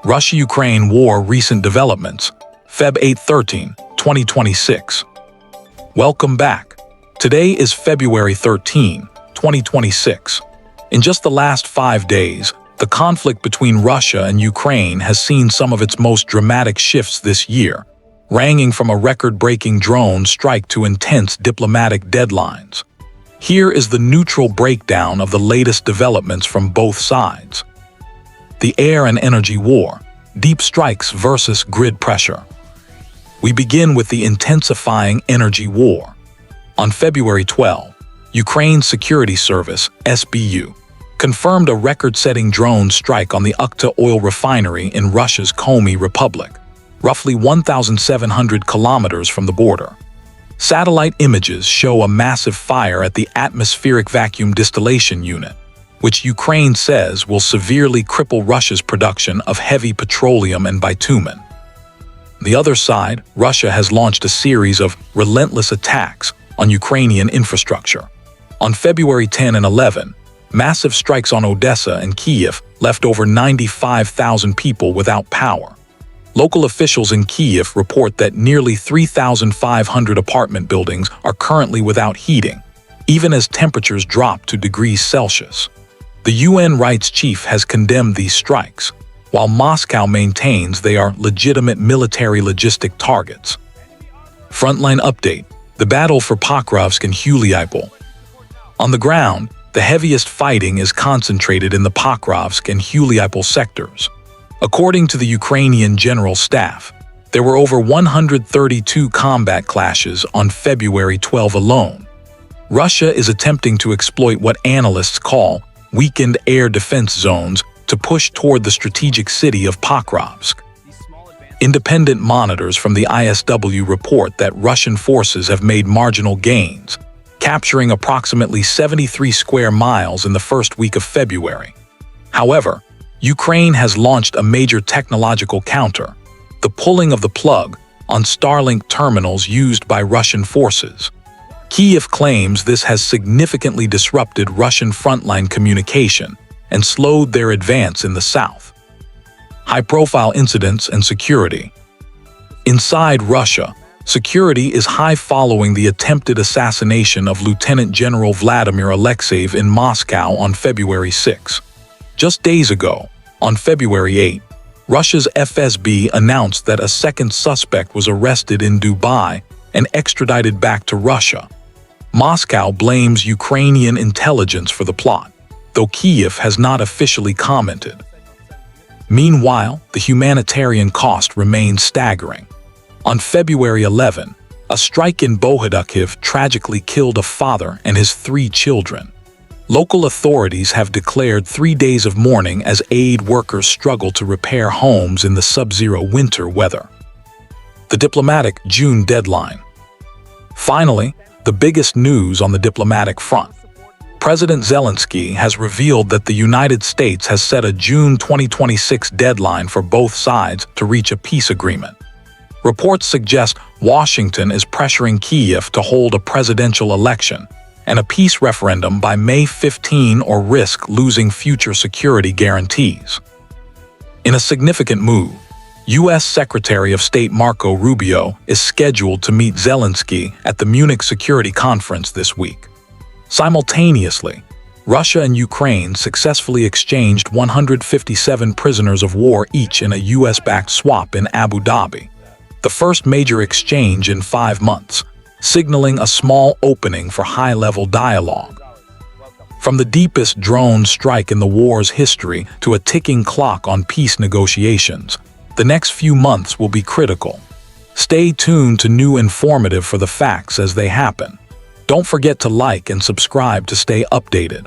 Russia-Ukraine War Recent Developments, Feb 8-13, 2026. Welcome back. Today is February 13, 2026. In just the last 5 days, the conflict between Russia and Ukraine has seen some of its most dramatic shifts this year, ranging from a record-breaking drone strike to intense diplomatic deadlines. Here is the neutral breakdown of the latest developments from both sides. The air and energy war, deep strikes versus grid pressure. We begin with the intensifying energy war. On February 12, Ukraine's Security Service, SBU, confirmed a record-setting drone strike on the Ukhta oil refinery in Russia's Komi Republic, roughly 1,700 kilometers from the border. Satellite images show a massive fire at the atmospheric vacuum distillation unit, which Ukraine says will severely cripple Russia's production of heavy petroleum and bitumen. On the other side, Russia has launched a series of relentless attacks on Ukrainian infrastructure. On February 10 and 11, massive strikes on Odesa and Kyiv left over 95,000 people without power. Local officials in Kyiv report that nearly 3,500 apartment buildings are currently without heating, even as temperatures drop to degrees Celsius. The UN rights chief has condemned these strikes, while Moscow maintains they are legitimate military logistic targets. Frontline update: the battle for Pokrovsk and Huliaipole. On the ground, the heaviest fighting is concentrated in the Pokrovsk and Huliaipole sectors. According to the Ukrainian General Staff, there were over 132 combat clashes on February 12 alone. Russia is attempting to exploit what analysts call weakened air defense zones to push toward the strategic city of Pokrovsk. Independent monitors from the ISW report that Russian forces have made marginal gains, capturing approximately 73 square miles in the first week of February. However, Ukraine has launched a major technological counter, the pulling of the plug on Starlink terminals used by Russian forces. Kyiv claims this has significantly disrupted Russian frontline communication and slowed their advance in the south. High-profile incidents and security. Inside Russia, security is high following the attempted assassination of Lieutenant General Vladimir Alexeyev in Moscow on February 6. Just days ago, on February 8, Russia's FSB announced that a second suspect was arrested in Dubai and extradited back to Russia. Moscow blames Ukrainian intelligence for the plot, though Kyiv has not officially commented. Meanwhile, the humanitarian cost remains staggering. On February 11, a strike in Bohodukhiv tragically killed a father and his 3 children. Local authorities have declared 3 days of mourning as aid workers struggle to repair homes in the sub-zero winter weather. The diplomatic June deadline. Finally, the biggest news on the diplomatic front. President Zelensky has revealed that the United States has set a June 2026 deadline for both sides to reach a peace agreement. Reports suggest Washington is pressuring Kyiv to hold a presidential election and a peace referendum by May 15 or risk losing future security guarantees. In a significant move, U.S. Secretary of State Marco Rubio is scheduled to meet Zelensky at the Munich Security Conference this week. Simultaneously, Russia and Ukraine successfully exchanged 157 prisoners of war each in a U.S.-backed swap in Abu Dhabi, the first major exchange in 5 months, signaling a small opening for high-level dialogue. From the deepest drone strike in the war's history to a ticking clock on peace negotiations, the next few months will be critical. Stay tuned to new informative for the facts as they happen. Don't forget to like and subscribe to stay updated.